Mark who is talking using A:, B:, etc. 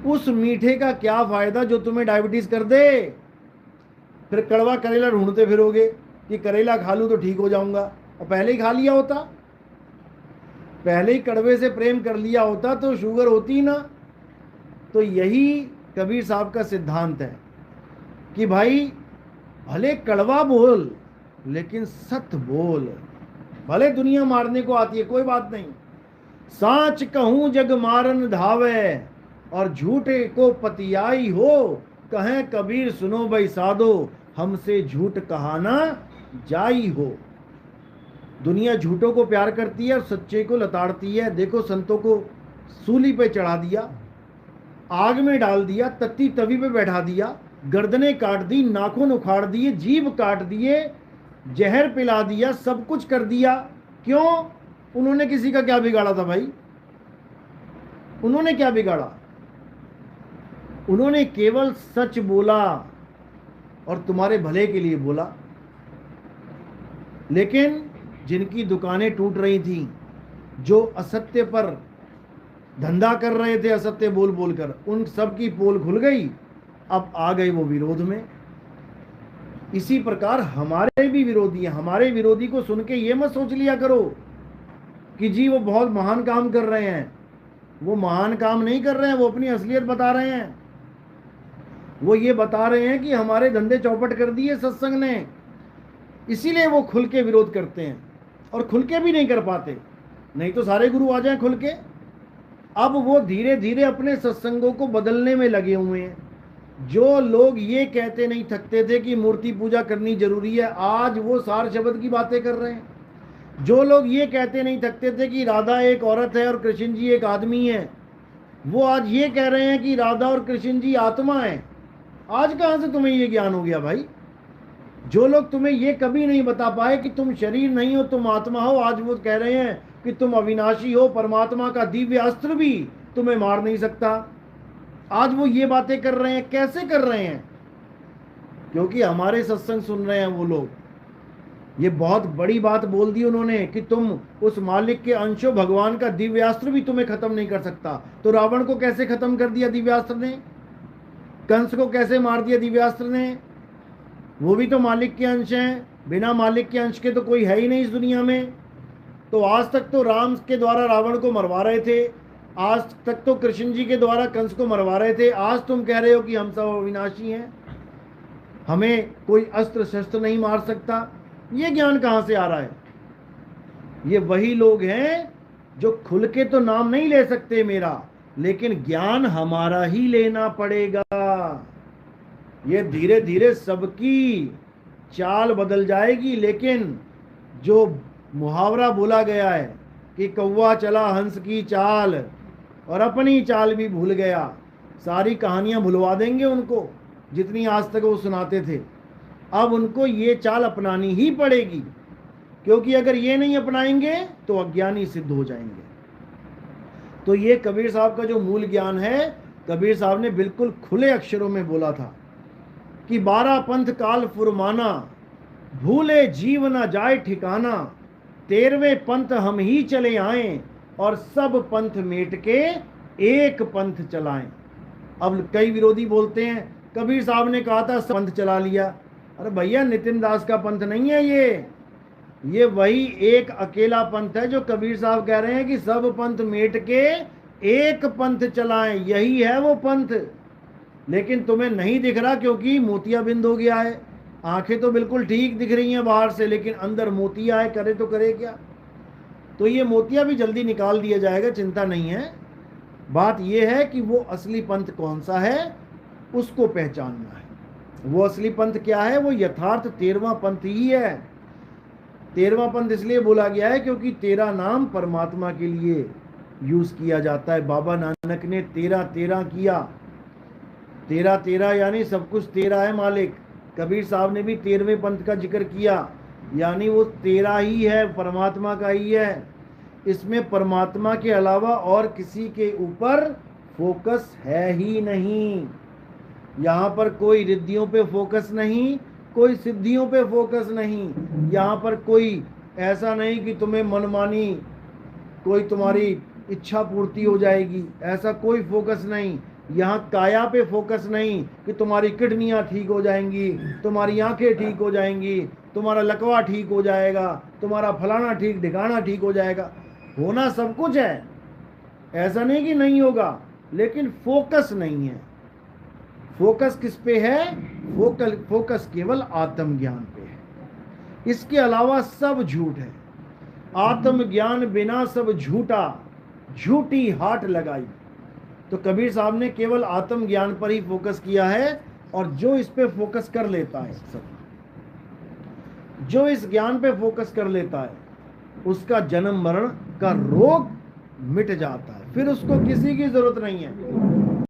A: उस मीठे का क्या फायदा जो तुम्हें डायबिटीज कर दे। फिर कड़वा करेला ढूंढते फिरोगे कि करेला खा लूं तो ठीक हो जाऊंगा, और पहले ही खा लिया होता, पहले ही कड़वे से प्रेम कर लिया होता तो शुगर होती ना। तो यही कबीर साहब का सिद्धांत है कि भाई भले कड़वा बोल लेकिन सत्य बोल। भले दुनिया मारने को आती है, कोई बात नहीं, साच कहूं जग मारन धावे, और झूठे को पतियाई हो, कहें कबीर सुनो भाई साधो, हमसे झूठ कहाना जाई हो। दुनिया झूठों को प्यार करती है और सच्चे को लताड़ती है। देखो संतों को सूली पे चढ़ा दिया, आग में डाल दिया, तत्ती तवी पे बैठा दिया, गर्दनें काट दी, नाखून उखाड़ दिए, जीभ काट दिए, जहर पिला दिया, सब कुछ कर दिया। क्यों? उन्होंने किसी का क्या बिगाड़ा था भाई? उन्होंने क्या बिगाड़ा? उन्होंने केवल सच बोला और तुम्हारे भले के लिए बोला। लेकिन जिनकी दुकानें टूट रही थी, जो असत्य पर धंधा कर रहे थे असत्य बोल बोल कर, उन सब की पोल खुल गई, अब आ गए वो विरोध में। इसी प्रकार हमारे भी विरोधी हैं। हमारे विरोधी को सुन के ये मत सोच लिया करो कि जी वो बहुत महान काम कर रहे हैं। वो महान काम नहीं कर रहे हैं, वो अपनी असलियत बता रहे हैं। वो ये बता रहे हैं कि हमारे धंधे चौपट कर दिए सत्संग ने, इसीलिए वो खुल के विरोध करते हैं, और खुल के भी नहीं कर पाते, नहीं तो सारे गुरु आ जाएं खुल के। अब वो धीरे धीरे अपने सत्संगों को बदलने में लगे हुए हैं। जो लोग ये कहते नहीं थकते थे कि मूर्ति पूजा करनी जरूरी है, आज वो सार शब्द की बातें कर रहे हैं। जो लोग ये कहते नहीं थकते थे कि राधा एक औरत है और कृष्ण जी एक आदमी है, वो आज ये कह रहे हैं कि राधा और कृष्ण जी आत्मा है। आज कहाँ से तुम्हें ये ज्ञान हो गया भाई? जो लोग तुम्हें ये कभी नहीं बता पाए कि तुम शरीर नहीं हो, तुम आत्मा हो, आज वो कह रहे हैं कि तुम अविनाशी हो, परमात्मा का दिव्य अस्त्र भी तुम्हें मार नहीं सकता। आज वो ये बातें कर रहे हैं। कैसे कर रहे हैं? क्योंकि हमारे सत्संग सुन रहे हैं वो लोग। ये बहुत बड़ी बात बोल दी उन्होंने कि तुम उस मालिक के अंश हो, भगवान का दिव्यास्त्र भी तुम्हें खत्म नहीं कर सकता। तो रावण को कैसे खत्म कर दिया दिव्यास्त्र ने? कंस को कैसे मार दिया दिव्यास्त्र ने? वो भी तो मालिक के अंश हैं। बिना मालिक के अंश के तो कोई है ही नहीं इस दुनिया में। तो आज तक तो राम के द्वारा रावण को मरवा रहे थे, आज तक तो कृष्ण जी के द्वारा कंस को मरवा रहे थे। आज तुम कह रहे हो कि हम सब अविनाशी हैं, हमें कोई अस्त्र शस्त्र नहीं मार सकता। ये ज्ञान कहाँ से आ रहा है? ये वही लोग हैं जो खुल के तो नाम नहीं ले सकते मेरा, लेकिन ज्ञान हमारा ही लेना पड़ेगा। ये धीरे धीरे सबकी चाल बदल जाएगी। लेकिन जो मुहावरा बोला गया है कि कौवा चला हंस की चाल, और अपनी चाल भी भूल गया, सारी कहानियां भुलवा देंगे उनको जितनी आज तक वो सुनाते थे। अब उनको ये चाल अपनानी ही पड़ेगी, क्योंकि अगर ये नहीं अपनाएंगे तो अज्ञानी सिद्ध हो जाएंगे। तो ये कबीर साहब का जो मूल ज्ञान है, कबीर साहब ने बिल्कुल खुले अक्षरों में बोला था कि 12 पंथ काल फुरमाना, भूले जीव न जाए ठिकाना, 13वें पंथ हम ही चले आए, और सब पंथ मेट के एक पंथ चलाएं। अब कई विरोधी बोलते हैं कबीर साहब ने कहा था पंथ चला लिया। अरे भैया, नितिन दास का पंथ नहीं है ये वही एक अकेला पंथ है जो कबीर साहब कह रहे हैं कि सब पंथ मेट के एक पंथ चलाएं। यही है वो पंथ। लेकिन तुम्हें नहीं दिख रहा क्योंकि मोतियाबिंद हो गया है। आंखें तो बिल्कुल ठीक दिख रही हैं बाहर से, लेकिन अंदर मोतिया है, करे तो करे क्या? तो ये मोतिया भी जल्दी निकाल दिया जाएगा, चिंता नहीं है। बात ये है कि वो असली पंथ कौन सा है, उसको पहचानना है। वो असली पंथ क्या है? वो यथार्थ 13वां पंथ ही है। 13वां पंथ इसलिए बोला गया है क्योंकि 13 नाम परमात्मा के लिए यूज किया जाता है। बाबा नानक ने 13 किया। 13 यानी सब कुछ 13 है मालिक। कबीर साहब ने भी 13वें पंथ का जिक्र किया, यानी वो 13 ही है, परमात्मा का ही है। इसमें परमात्मा के अलावा और किसी के ऊपर फोकस है ही नहीं। यहाँ पर कोई रिद्धियों पे फोकस नहीं, कोई सिद्धियों पे फोकस नहीं। यहाँ पर कोई ऐसा नहीं कि तुम्हें मनमानी कोई तुम्हारी इच्छा पूर्ति हो जाएगी, ऐसा कोई फोकस नहीं। यहाँ काया पे फोकस नहीं कि तुम्हारी किडनियाँ ठीक हो जाएंगी, तुम्हारी आंखें ठीक हो जाएंगी, तुम्हारा लकवा ठीक हो जाएगा, तुम्हारा फलाना ठीक ठिकाना ठीक हो जाएगा। होना सब कुछ है, ऐसा नहीं कि नहीं होगा, लेकिन फोकस नहीं है। फोकस किस पे है? फोकस केवल आत्मज्ञान पे है, इसके अलावा सब झूठ है। आत्मज्ञान बिना सब झूठा, झूठी हाट लगाई। तो कबीर साहब ने केवल आत्मज्ञान पर ही फोकस किया है, और जो इस पे फोकस कर लेता है, सब जो इस ज्ञान पे फोकस कर लेता है, उसका जन्म मरण का रोग मिट जाता है, फिर उसको किसी की जरूरत नहीं है।